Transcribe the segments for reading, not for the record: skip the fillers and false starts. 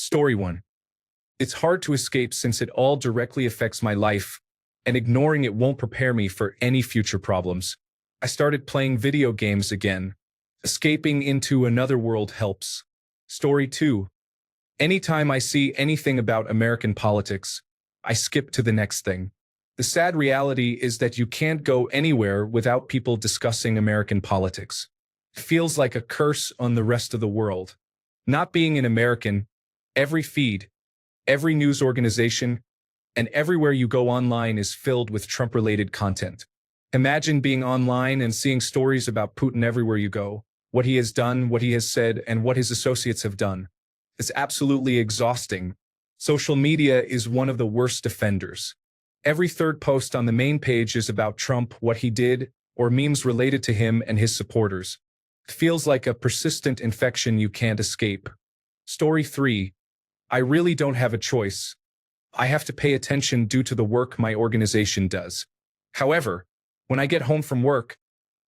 Story 1. It's hard to escape since it all directly affects my life, and ignoring it won't prepare me for any future problems. I started playing video games again. Escaping into another world helps. Story 2. Anytime I see anything about American politics, I skip to the next thing. The sad reality is that you can't go anywhere without people discussing American politics. It feels like a curse on the rest of the world. Not being an American, every feed, every news organization, and everywhere you go online is filled with Trump-related content. Imagine being online and seeing stories about Putin everywhere you go, what he has done, what he has said, and what his associates have done. It's absolutely exhausting. Social media is one of the worst offenders. Every third post on the main page is about Trump, what he did, or memes related to him and his supporters. It feels like a persistent infection you can't escape. Story 3. I really don't have a choice. I have to pay attention due to the work my organization does. However, when I get home from work,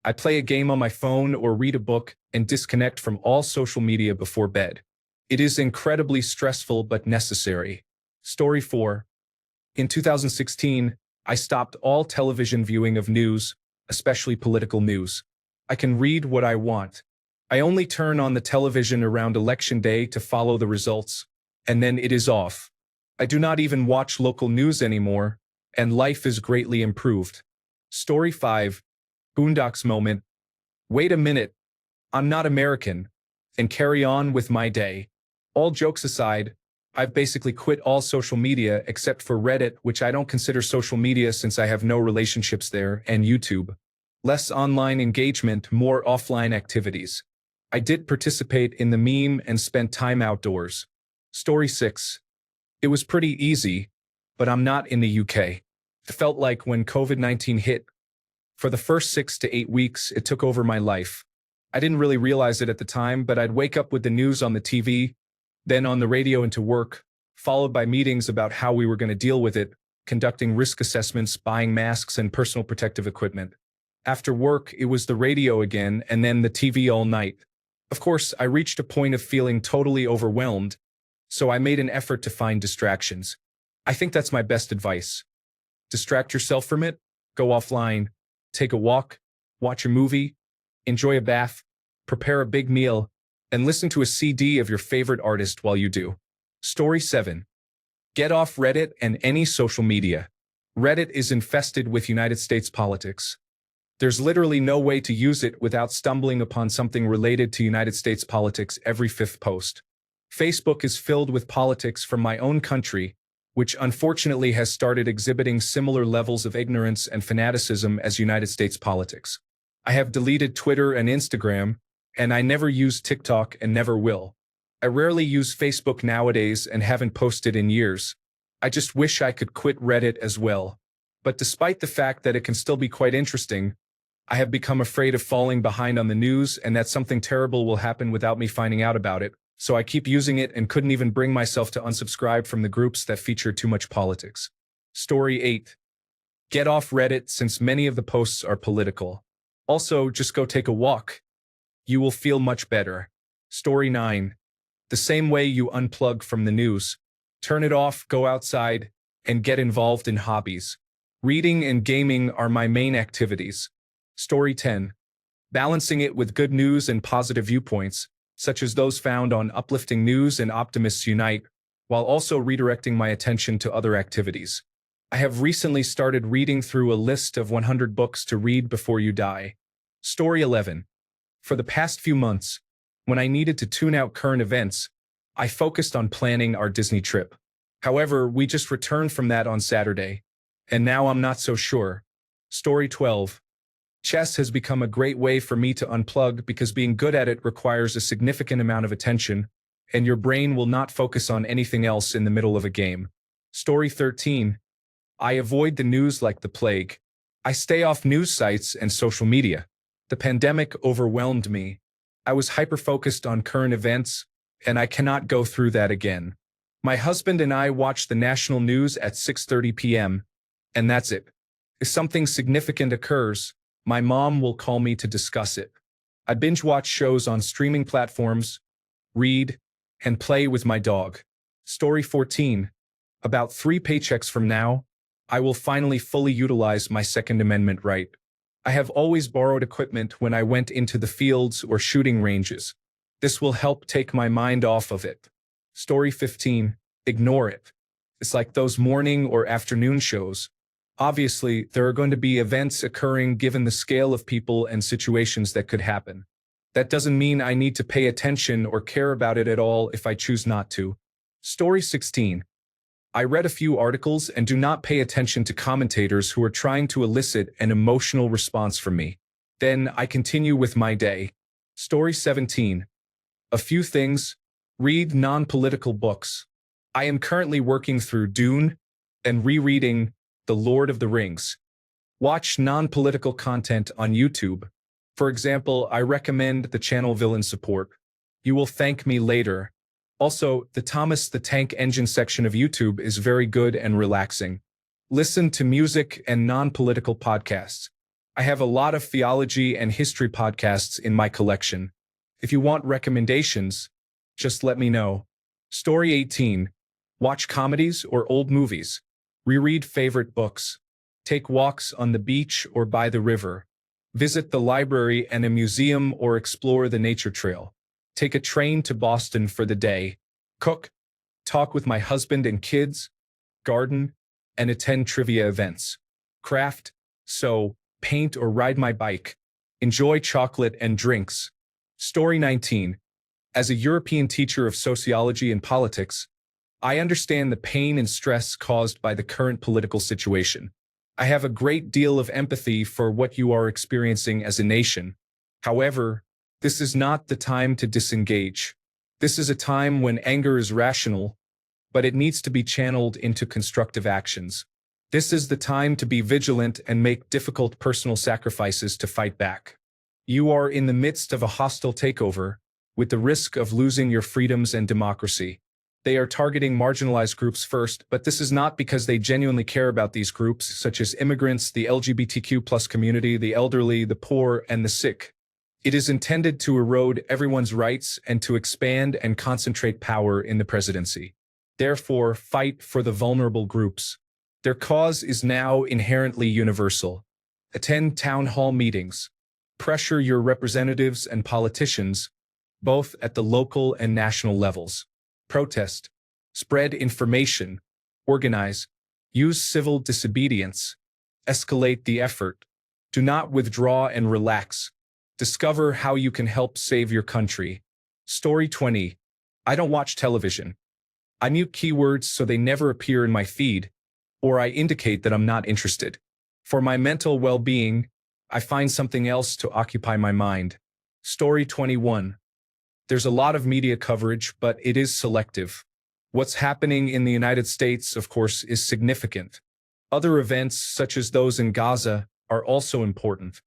I play a game on my phone or read a book and disconnect from all social media before bed. It is incredibly stressful but necessary. Story 4. In 2016, I stopped all television viewing of news, especially political news. I can read what I want. I only turn on the television around election day to follow the results, and then it is off. I do not even watch local news anymore, and life is greatly improved. Story 5. Boondocks moment. Wait a minute. I'm not American. And carry on with my day. All jokes aside, I've basically quit all social media except for Reddit, which I don't consider social media since I have no relationships there, and YouTube. Less online engagement, more offline activities. I did participate in the meme and spent time outdoors. Story 6. It was pretty easy, but I'm not in the UK. It felt like when COVID-19 hit, for the first 6 to 8 weeks, it took over my life. I didn't really realize it at the time, but I'd wake up with the news on the TV, then on the radio into work, followed by meetings about how we were going to deal with it, conducting risk assessments, buying masks and personal protective equipment. After work, it was the radio again, and then the TV all night. Of course, I reached a point of feeling totally overwhelmed, so I made an effort to find distractions. I think that's my best advice. Distract yourself from it, go offline, take a walk, watch a movie, enjoy a bath, prepare a big meal, and listen to a CD of your favorite artist while you do. Story 7. Get off Reddit and any social media. Reddit is infested with United States politics. There's literally no way to use it without stumbling upon something related to United States politics every fifth post. Facebook is filled with politics from my own country, which unfortunately has started exhibiting similar levels of ignorance and fanaticism as United States politics. I have deleted Twitter and Instagram, and I never use TikTok and never will. I rarely use Facebook nowadays and haven't posted in years. I just wish I could quit Reddit as well. But despite the fact that it can still be quite interesting, I have become afraid of falling behind on the news and that something terrible will happen without me finding out about it, so I keep using it and couldn't even bring myself to unsubscribe from the groups that feature too much politics. Story 8. Get off Reddit since many of the posts are political. Also, just go take a walk. You will feel much better. Story 9. The same way you unplug from the news. Turn it off, go outside, and get involved in hobbies. Reading and gaming are my main activities. Story 10. Balancing it with good news and positive viewpoints, such as those found on Uplifting News and Optimists Unite, while also redirecting my attention to other activities. I have recently started reading through a list of 100 books to read before you die. Story 11. For the past few months, when I needed to tune out current events, I focused on planning our Disney trip. However, we just returned from that on Saturday, and now I'm not so sure. Story 12. Chess has become a great way for me to unplug because being good at it requires a significant amount of attention, and your brain will not focus on anything else in the middle of a game. Story 13. I avoid the news like the plague. I stay off news sites and social media. The pandemic overwhelmed me. I was hyper-focused on current events, and I cannot go through that again. My husband and I watch the national news at 6:30 p.m., and that's it. If something significant occurs, my mom will call me to discuss it. I binge watch shows on streaming platforms, read, and play with my dog. Story 14. About 3 paychecks from now, I will finally fully utilize my Second Amendment right. I have always borrowed equipment when I went into the fields or shooting ranges. This will help take my mind off of it. Story 15. Ignore it. It's like those morning or afternoon shows. Obviously, there are going to be events occurring given the scale of people and situations that could happen. That doesn't mean I need to pay attention or care about it at all if I choose not to. Story 16. I read a few articles and do not pay attention to commentators who are trying to elicit an emotional response from me. Then I continue with my day. Story 17. A few things. Read non-political books. I am currently working through Dune and rereading The Lord of the Rings. Watch non-political content on YouTube. For example, I recommend the channel Villain Support. You will thank me later. Also, the Thomas the Tank Engine section of YouTube is very good and relaxing. Listen to music and non-political podcasts. I have a lot of theology and history podcasts in my collection. If you want recommendations, just let me know. Story 18. Watch comedies or old movies. Reread favorite books. Take walks on the beach or by the river. Visit the library and a museum or explore the nature trail. Take a train to Boston for the day. Cook, talk with my husband and kids, garden, and attend trivia events. Craft, sew, paint or ride my bike. Enjoy chocolate and drinks. Story 19. As a European teacher of sociology and politics, I understand the pain and stress caused by the current political situation. I have a great deal of empathy for what you are experiencing as a nation. However, this is not the time to disengage. This is a time when anger is rational, but it needs to be channeled into constructive actions. This is the time to be vigilant and make difficult personal sacrifices to fight back. You are in the midst of a hostile takeover, with the risk of losing your freedoms and democracy. They are targeting marginalized groups first, but this is not because they genuinely care about these groups, such as immigrants, the LGBTQ+ community, the elderly, the poor, and the sick. It is intended to erode everyone's rights and to expand and concentrate power in the presidency. Therefore, fight for the vulnerable groups. Their cause is now inherently universal. Attend town hall meetings. Pressure your representatives and politicians, both at the local and national levels. Protest. Spread information. Organize. Use civil disobedience. Escalate the effort. Do not withdraw and relax. Discover how you can help save your country. Story 20. I don't watch television. I mute keywords so they never appear in my feed, or I indicate that I'm not interested. For my mental well-being, I find something else to occupy my mind. Story 21. There's a lot of media coverage, but it is selective. What's happening in the United States, of course, is significant. Other events, such as those in Gaza, are also important.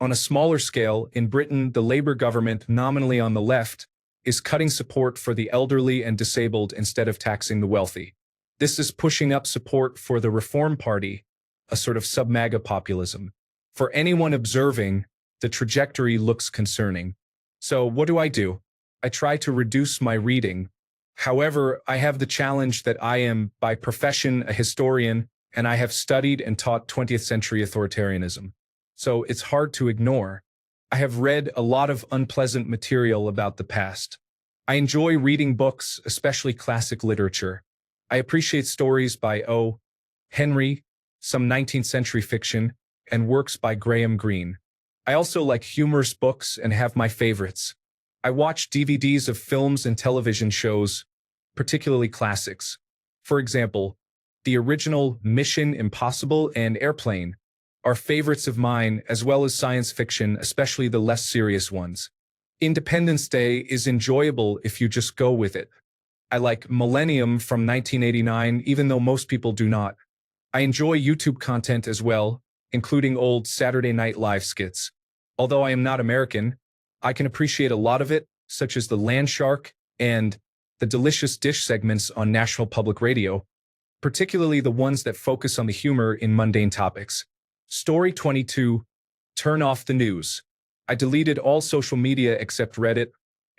On a smaller scale, in Britain, the Labour government, nominally on the left, is cutting support for the elderly and disabled instead of taxing the wealthy. This is pushing up support for the Reform Party, a sort of sub-MAGA populism. For anyone observing, the trajectory looks concerning. So what do? I try to reduce my reading. However, I have the challenge that I am, by profession, a historian, and I have studied and taught 20th century authoritarianism. So it's hard to ignore. I have read a lot of unpleasant material about the past. I enjoy reading books, especially classic literature. I appreciate stories by O. Henry, some 19th century fiction, and works by Graham Greene. I also like humorous books and have my favorites. I watch DVDs of films and television shows, particularly classics. For example, the original Mission Impossible and Airplane are favorites of mine, as well as science fiction, especially the less serious ones. Independence Day is enjoyable if you just go with it. I like Millennium from 1989, even though most people do not. I enjoy YouTube content as well, including old Saturday Night Live skits. Although I am not American, I can appreciate a lot of it, such as the Land Shark and the Delicious Dish segments on National Public Radio, particularly the ones that focus on the humor in mundane topics. Story 22. Turn off the news. I deleted all social media except Reddit,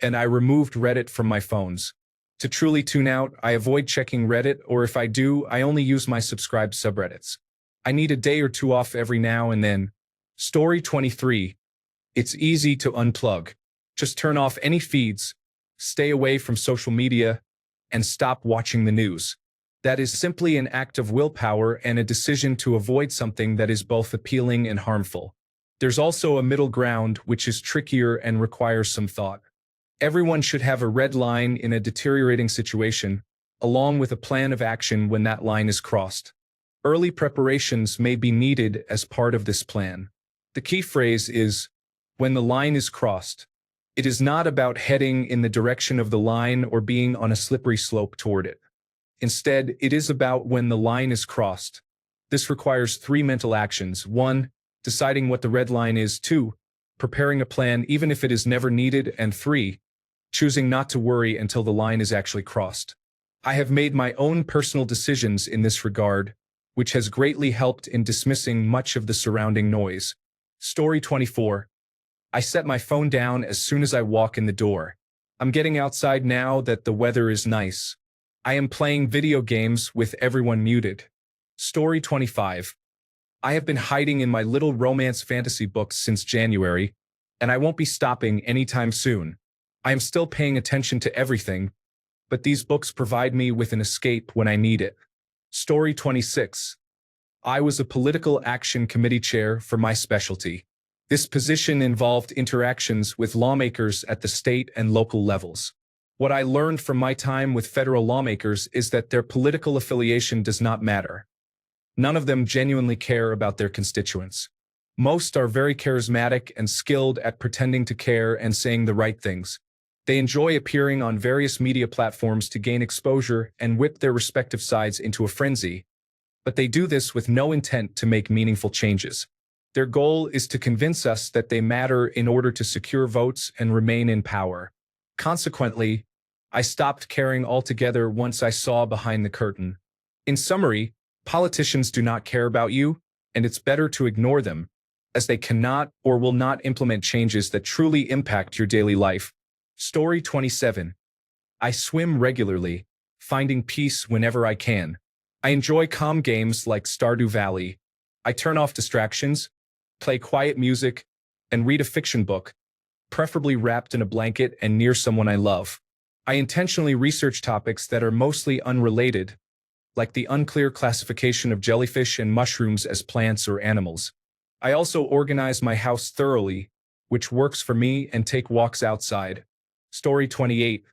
and I removed Reddit from my phones. To truly tune out, I avoid checking Reddit, or if I do, I only use my subscribed subreddits. I need a day or two off every now and then. Story 23. It's easy to unplug. Just turn off any feeds, stay away from social media, and stop watching the news. That is simply an act of willpower and a decision to avoid something that is both appealing and harmful. There's also a middle ground, which is trickier and requires some thought. Everyone should have a red line in a deteriorating situation, along with a plan of action when that line is crossed. Early preparations may be needed as part of this plan. The key phrase is, when the line is crossed. It is not about heading in the direction of the line or being on a slippery slope toward it. Instead, it is about when the line is crossed. This requires 3 mental actions. 1. Deciding what the red line is. 2. Preparing a plan even if it is never needed. And 3. Choosing not to worry until the line is actually crossed. I have made my own personal decisions in this regard, which has greatly helped in dismissing much of the surrounding noise. Story 24. I set my phone down as soon as I walk in the door. I'm getting outside now that the weather is nice. I am playing video games with everyone muted. Story 25. I have been hiding in my little romance fantasy books since January, and I won't be stopping anytime soon. I am still paying attention to everything, but these books provide me with an escape when I need it. Story 26. I was a political action committee chair for my specialty. This position involved interactions with lawmakers at the state and local levels. What I learned from my time with federal lawmakers is that their political affiliation does not matter. None of them genuinely care about their constituents. Most are very charismatic and skilled at pretending to care and saying the right things. They enjoy appearing on various media platforms to gain exposure and whip their respective sides into a frenzy, but they do this with no intent to make meaningful changes. Their goal is to convince us that they matter in order to secure votes and remain in power. Consequently, I stopped caring altogether once I saw behind the curtain. In summary, politicians do not care about you, and it's better to ignore them, as they cannot or will not implement changes that truly impact your daily life. Story 27. I swim regularly, finding peace whenever I can. I enjoy calm games like Stardew Valley. I turn off distractions, play quiet music, and read a fiction book, preferably wrapped in a blanket and near someone I love. I intentionally research topics that are mostly unrelated, like the unclear classification of jellyfish and mushrooms as plants or animals. I also organize my house thoroughly, which works for me, and take walks outside. Story 28.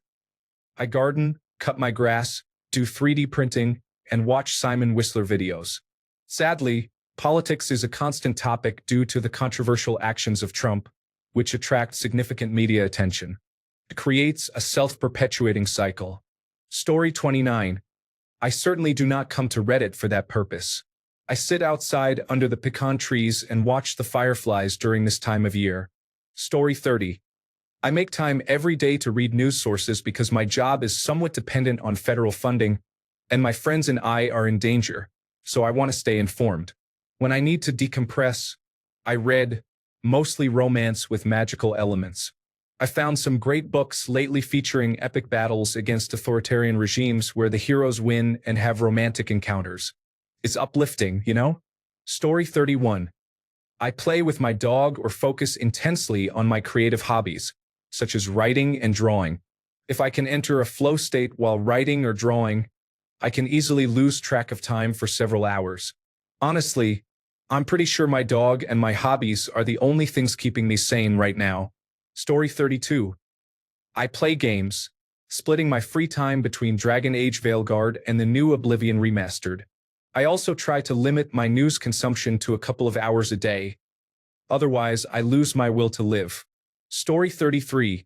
I garden, cut my grass, do 3D printing, and watch Simon Whistler videos. Sadly, politics is a constant topic due to the controversial actions of Trump, which attract significant media attention. It creates a self-perpetuating cycle. Story 29. I certainly do not come to Reddit for that purpose. I sit outside under the pecan trees and watch the fireflies during this time of year. Story 30. I make time every day to read news sources because my job is somewhat dependent on federal funding, and my friends and I are in danger, so I want to stay informed. When I need to decompress, I read, mostly romance with magical elements. I found some great books lately featuring epic battles against authoritarian regimes where the heroes win and have romantic encounters. It's uplifting, you know? Story 31. I play with my dog or focus intensely on my creative hobbies, such as writing and drawing. If I can enter a flow state while writing or drawing, I can easily lose track of time for several hours. Honestly, I'm pretty sure my dog and my hobbies are the only things keeping me sane right now. Story 32. I play games, splitting my free time between Dragon Age Veilguard and the new Oblivion Remastered. I also try to limit my news consumption to a couple of hours a day. Otherwise, I lose my will to live. Story 33.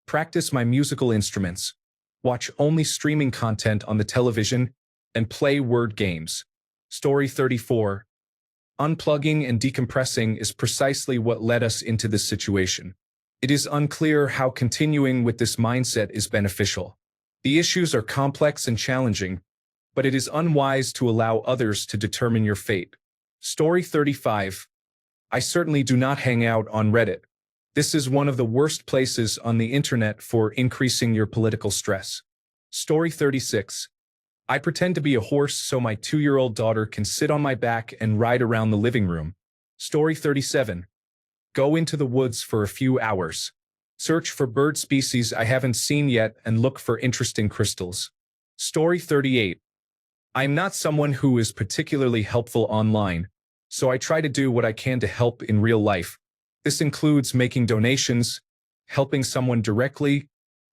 Practice my musical instruments, watch only streaming content on the television, and play word games. Story 34. Unplugging and decompressing is precisely what led us into this situation. It is unclear how continuing with this mindset is beneficial. The issues are complex and challenging, but it is unwise to allow others to determine your fate. Story 35. I certainly do not hang out on Reddit. This is one of the worst places on the internet for increasing your political stress. Story 36. I pretend to be a horse so my 2-year-old daughter can sit on my back and ride around the living room. Story 37. Go into the woods for a few hours. Search for bird species I haven't seen yet and look for interesting crystals. Story 38. I'm not someone who is particularly helpful online, so I try to do what I can to help in real life. This includes making donations, helping someone directly,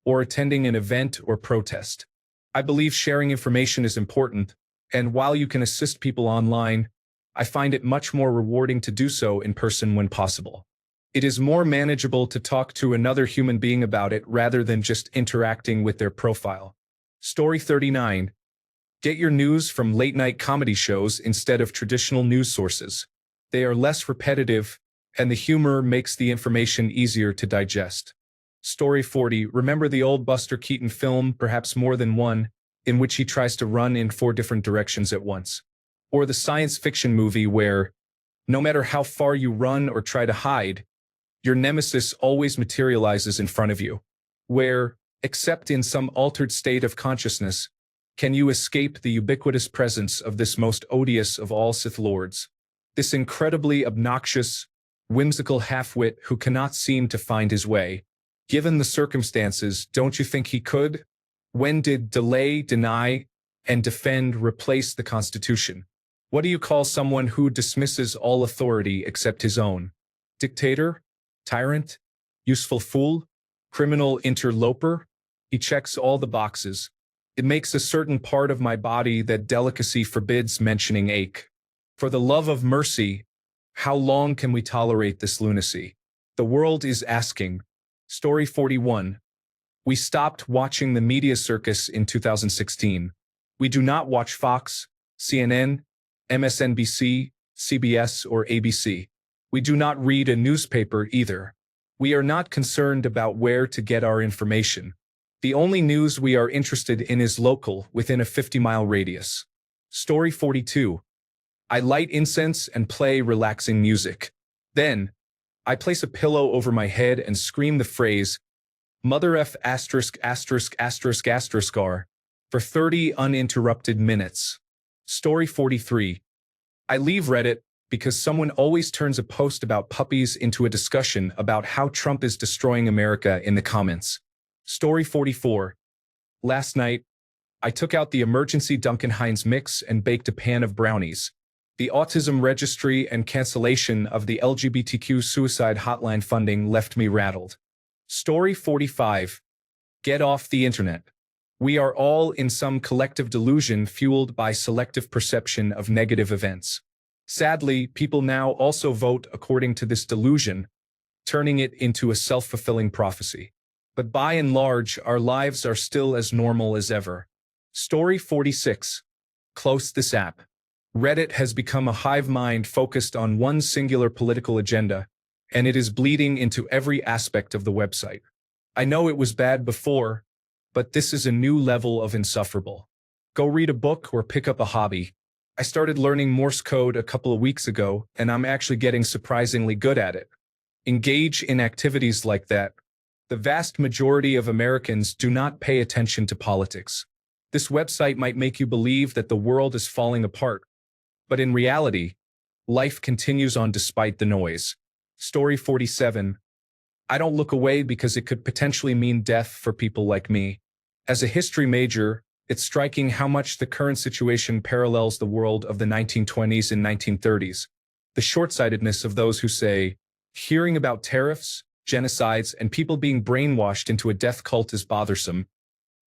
or attending an event or protest. I believe sharing information is important, and while you can assist people online, I find it much more rewarding to do so in person when possible. It is more manageable to talk to another human being about it rather than just interacting with their profile. Story 39. Get your news from late-night comedy shows instead of traditional news sources. They are less repetitive, and the humor makes the information easier to digest. Story 40. Remember the old Buster Keaton film, perhaps more than one, in which he tries to run in 4 different directions at once? Or the science fiction movie where, no matter how far you run or try to hide, your nemesis always materializes in front of you. Where, except in some altered state of consciousness, can you escape the ubiquitous presence of this most odious of all Sith Lords? This incredibly obnoxious, whimsical half-wit who cannot seem to find his way. Given the circumstances, don't you think he could? When did delay, deny, and defend replace the Constitution? What do you call someone who dismisses all authority except his own? Dictator? Tyrant? Useful fool? Criminal interloper? He checks all the boxes. It makes a certain part of my body that delicacy forbids mentioning ache. For the love of mercy, how long can we tolerate this lunacy? The world is asking. Story 41. We stopped watching the media circus in 2016. We do not watch Fox, CNN, MSNBC, CBS, or ABC. We do not read a newspaper either. We are not concerned about where to get our information. The only news we are interested in is local, within a 50-mile radius. Story 42. I light incense and play relaxing music. Then, I place a pillow over my head and scream the phrase, Mother F asterisk asterisk asterisk asterisk R, for 30 uninterrupted minutes. Story 43. I leave Reddit because someone always turns a post about puppies into a discussion about how Trump is destroying America in the comments. Story 44. Last night, I took out the emergency Duncan Hines mix and baked a pan of brownies. The autism registry and cancellation of the LGBTQ suicide hotline funding left me rattled. Story 45. Get off the internet. We are all in some collective delusion fueled by selective perception of negative events. Sadly, people now also vote according to this delusion, turning it into a self-fulfilling prophecy. But by and large, our lives are still as normal as ever. Story 46. Close this app. Reddit has become a hive mind focused on one singular political agenda, and it is bleeding into every aspect of the website. I know it was bad before, but this is a new level of insufferable. Go read a book or pick up a hobby. I started learning Morse code a couple of weeks ago, and I'm actually getting surprisingly good at it. Engage in activities like that. The vast majority of Americans do not pay attention to politics. This website might make you believe that the world is falling apart, but in reality, life continues on despite the noise. Story 47. I don't look away because it could potentially mean death for people like me. As a history major, it's striking how much the current situation parallels the world of the 1920s and 1930s. The short-sightedness of those who say, hearing about tariffs, genocides, and people being brainwashed into a death cult is bothersome,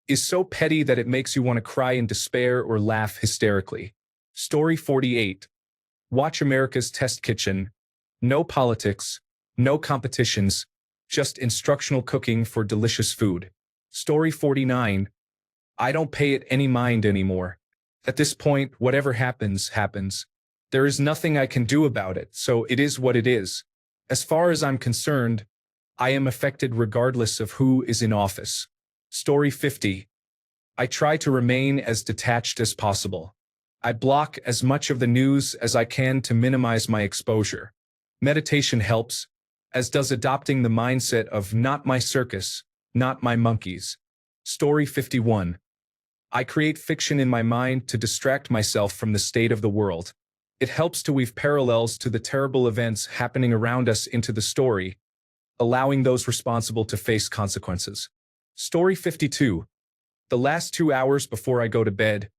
is so petty that it makes you want to cry in despair or laugh hysterically. Story 48. Watch America's Test Kitchen. No politics, no competitions, just instructional cooking for delicious food. Story 49. I don't pay it any mind anymore. At this point, whatever happens, happens. There is nothing I can do about it, so it is what it is. As far as I'm concerned, I am affected regardless of who is in office. Story 50. I try to remain as detached as possible. I block as much of the news as I can to minimize my exposure. Meditation helps, as does adopting the mindset of not my circus, not my monkeys. Story 51. I create fiction in my mind to distract myself from the state of the world. It helps to weave parallels to the terrible events happening around us into the story, allowing those responsible to face consequences. Story 52. The last 2 hours before I go to bed,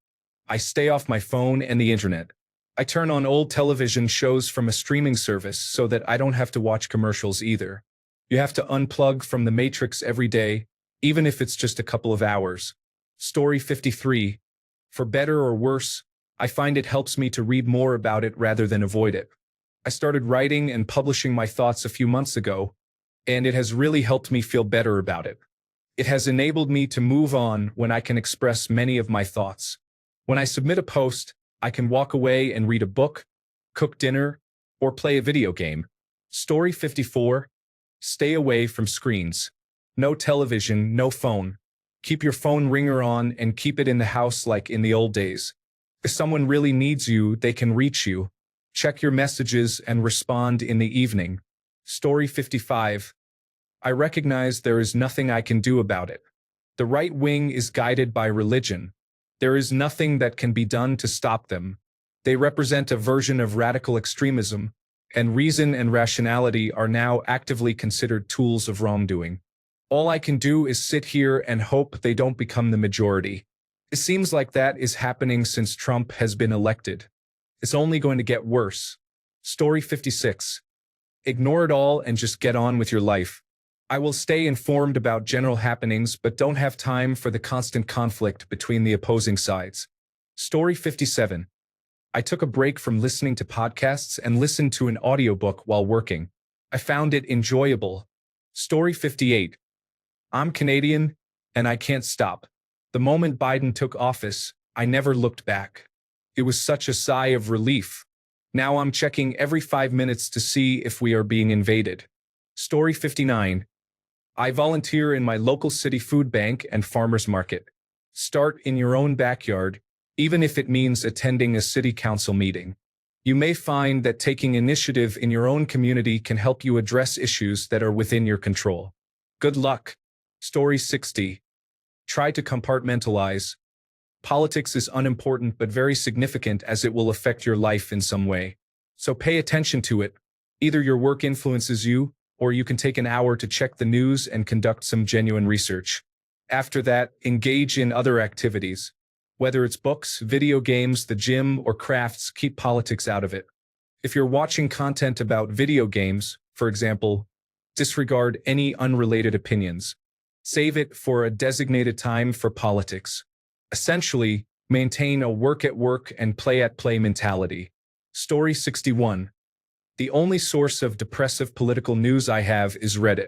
I stay off my phone and the internet. I turn on old television shows from a streaming service so that I don't have to watch commercials either. You have to unplug from the matrix every day, even if it's just a couple of hours. Story 53. For better or worse, I find it helps me to read more about it rather than avoid it. I started writing and publishing my thoughts a few months ago, and it has really helped me feel better about it. It has enabled me to move on when I can express many of my thoughts. When I submit a post, I can walk away and read a book, cook dinner, or play a video game. Story 54. Stay away from screens. No television, no phone. Keep your phone ringer on and keep it in the house like in the old days. If someone really needs you, they can reach you. Check your messages and respond in the evening. Story 55. I recognize there is nothing I can do about it. The right wing is guided by religion. There is nothing that can be done to stop them. They represent a version of radical extremism, and reason and rationality are now actively considered tools of wrongdoing. All I can do is sit here and hope they don't become the majority. It seems like that is happening since Trump has been elected. It's only going to get worse. Story 56. Ignore it all and just get on with your life. I will stay informed about general happenings but don't have time for the constant conflict between the opposing sides. Story 57. I took a break from listening to podcasts and listened to an audiobook while working. I found it enjoyable. Story 58. I'm Canadian, and I can't stop. The moment Biden took office, I never looked back. It was such a sigh of relief. Now I'm checking every 5 minutes to see if we are being invaded. Story 59. I volunteer in my local city food bank and farmers market. Start in your own backyard, even if it means attending a city council meeting. You may find that taking initiative in your own community can help you address issues that are within your control. Good luck. Story 60. Try to compartmentalize. Politics is unimportant but very significant as it will affect your life in some way. So pay attention to it. Either your work influences you, or you can take an hour to check the news and conduct some genuine research. After that, engage in other activities. Whether it's books, video games, the gym, or crafts, keep politics out of it. If you're watching content about video games, for example, disregard any unrelated opinions. Save it for a designated time for politics. Essentially, maintain a work-at-work and play-at-play mentality. Story 61. The only source of depressive political news I have is Reddit.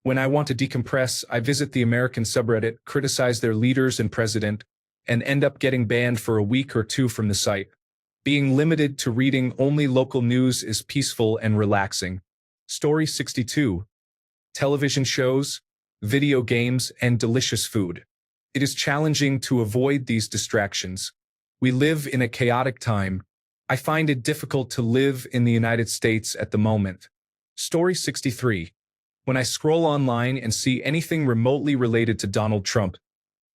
When I want to decompress, I visit the American subreddit, criticize their leaders and president, and end up getting banned for a week or two from the site. Being limited to reading only local news is peaceful and relaxing. Story 62. Television shows, video games, and delicious food. It is challenging to avoid these distractions. We live in a chaotic time. I find it difficult to live in the United States at the moment. Story 63. When I scroll online and see anything remotely related to Donald Trump,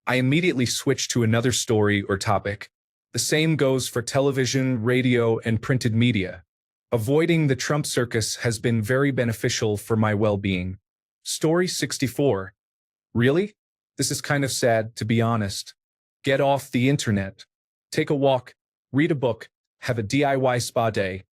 I immediately switch to another story or topic. The same goes for television, radio, and printed media. Avoiding the Trump circus has been very beneficial for my well-being. Story 64. Really? This is kind of sad, to be honest. Get off the internet. Take a walk, read a book, have a DIY spa day,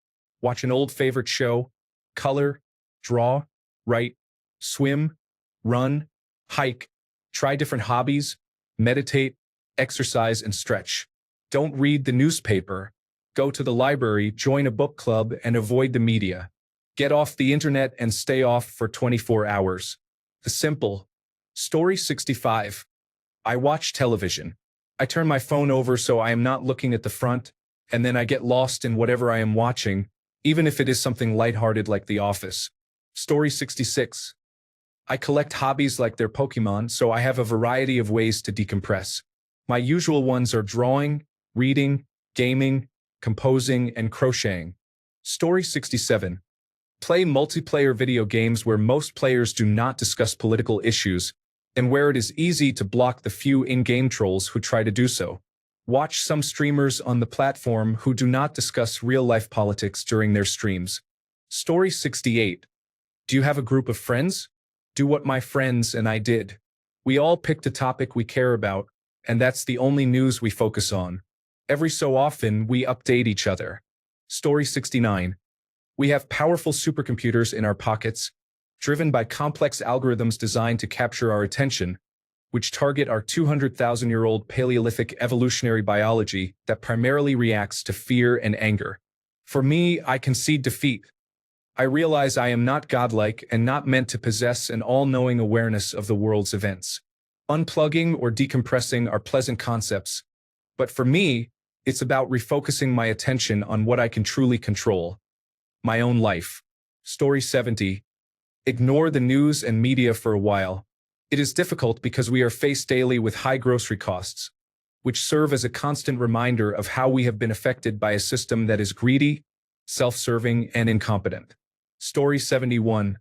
watch an old favorite show, color, draw, write, swim, run, hike, try different hobbies, meditate, exercise, and stretch. Don't read the newspaper. Go to the library, join a book club, and avoid the media. Get off the internet and stay off for 24 hours. The simple. Story 65. I watch television. I turn my phone over so I am not looking at the front, and then I get lost in whatever I am watching, even if it is something lighthearted like The Office. Story 66. I collect hobbies like their Pokemon, so I have a variety of ways to decompress. My usual ones are drawing, reading, gaming, composing, and crocheting. Story 67. Play multiplayer video games where most players do not discuss political issues. and where it is easy to block the few in-game trolls who try to do so. Watch some streamers on the platform who do not discuss real-life politics during their streams. Story 68. Do you have a group of friends? Do what my friends and I did. We all picked a topic we care about, and that's the only news we focus on. Every so often, we update each other. Story 69. We have powerful supercomputers in our pockets, driven by complex algorithms designed to capture our attention, which target our 200,000-year-old Paleolithic evolutionary biology that primarily reacts to fear and anger. For me, I concede defeat. I realize I am not godlike and not meant to possess an all-knowing awareness of the world's events. Unplugging or decompressing are pleasant concepts, but for me, it's about refocusing my attention on what I can truly control. My own life. Story 70. Ignore the news and media for a while. It is difficult because we are faced daily with high grocery costs, which serve as a constant reminder of how we have been affected by a system that is greedy, self-serving, and incompetent. Story 71.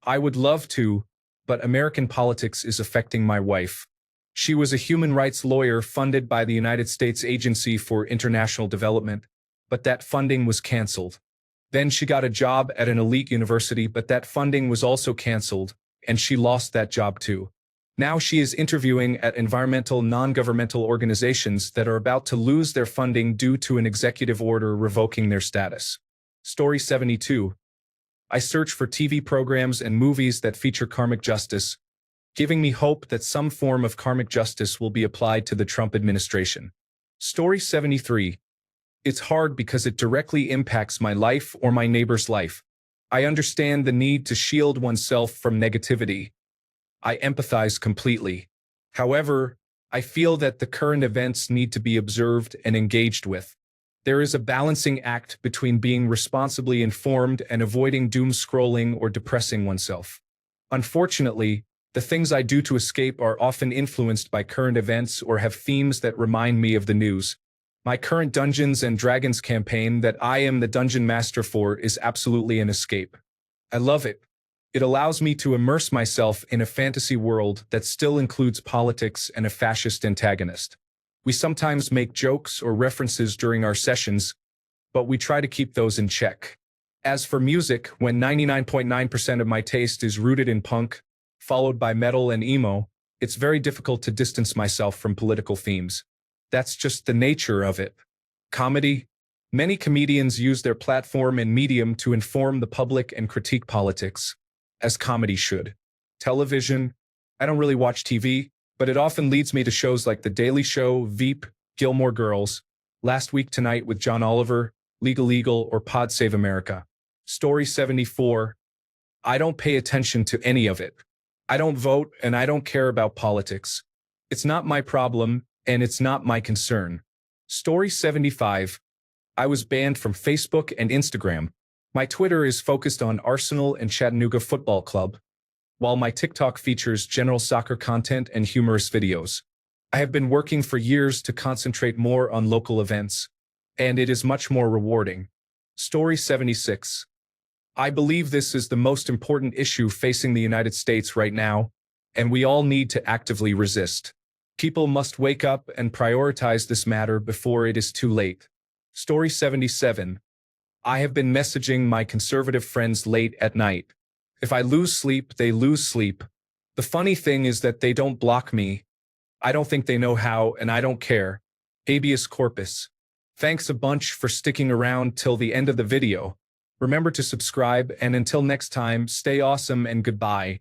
I would love to, but American politics is affecting my wife. She was a human rights lawyer funded by the United States Agency for International Development, but that funding was canceled. Then she got a job at an elite university, but that funding was also canceled, and she lost that job too. Now she is interviewing at environmental non-governmental organizations that are about to lose their funding due to an executive order revoking their status. Story 72. I search for TV programs and movies that feature karmic justice, giving me hope that some form of karmic justice will be applied to the Trump administration. Story 73. It's hard because it directly impacts my life or my neighbor's life. I understand the need to shield oneself from negativity. I empathize completely. However, I feel that the current events need to be observed and engaged with. There is a balancing act between being responsibly informed and avoiding doom scrolling or depressing oneself. Unfortunately, the things I do to escape are often influenced by current events or have themes that remind me of the news. My current Dungeons & Dragons campaign that I am the dungeon master for is absolutely an escape. I love it. It allows me to immerse myself in a fantasy world that still includes politics and a fascist antagonist. We sometimes make jokes or references during our sessions, but we try to keep those in check. As for music, when 99.9% of my taste is rooted in punk, followed by metal and emo, it's very difficult to distance myself from political themes. That's just the nature of it. Comedy. Many comedians use their platform and medium to inform the public and critique politics, as comedy should. Television. I don't really watch TV, but it often leads me to shows like The Daily Show, Veep, Gilmore Girls, Last Week Tonight with John Oliver, Legal Eagle, or Pod Save America. Story 74. I don't pay attention to any of it. I don't vote and I don't care about politics. It's not my problem and it's not my concern. Story 75. I was banned from Facebook and Instagram. My Twitter is focused on Arsenal and Chattanooga Football Club, while my TikTok features general soccer content and humorous videos. I have been working for years to concentrate more on local events, and it is much more rewarding. Story 76. I believe this is the most important issue facing the United States right now, and we all need to actively resist. People must wake up and prioritize this matter before it is too late. Story 77. I have been messaging my conservative friends late at night. If I lose sleep, they lose sleep. The funny thing is that they don't block me. I don't think they know how, and I don't care. Habeas corpus. Thanks a bunch for sticking around till the end of the video. Remember to subscribe, and until next time, stay awesome and goodbye.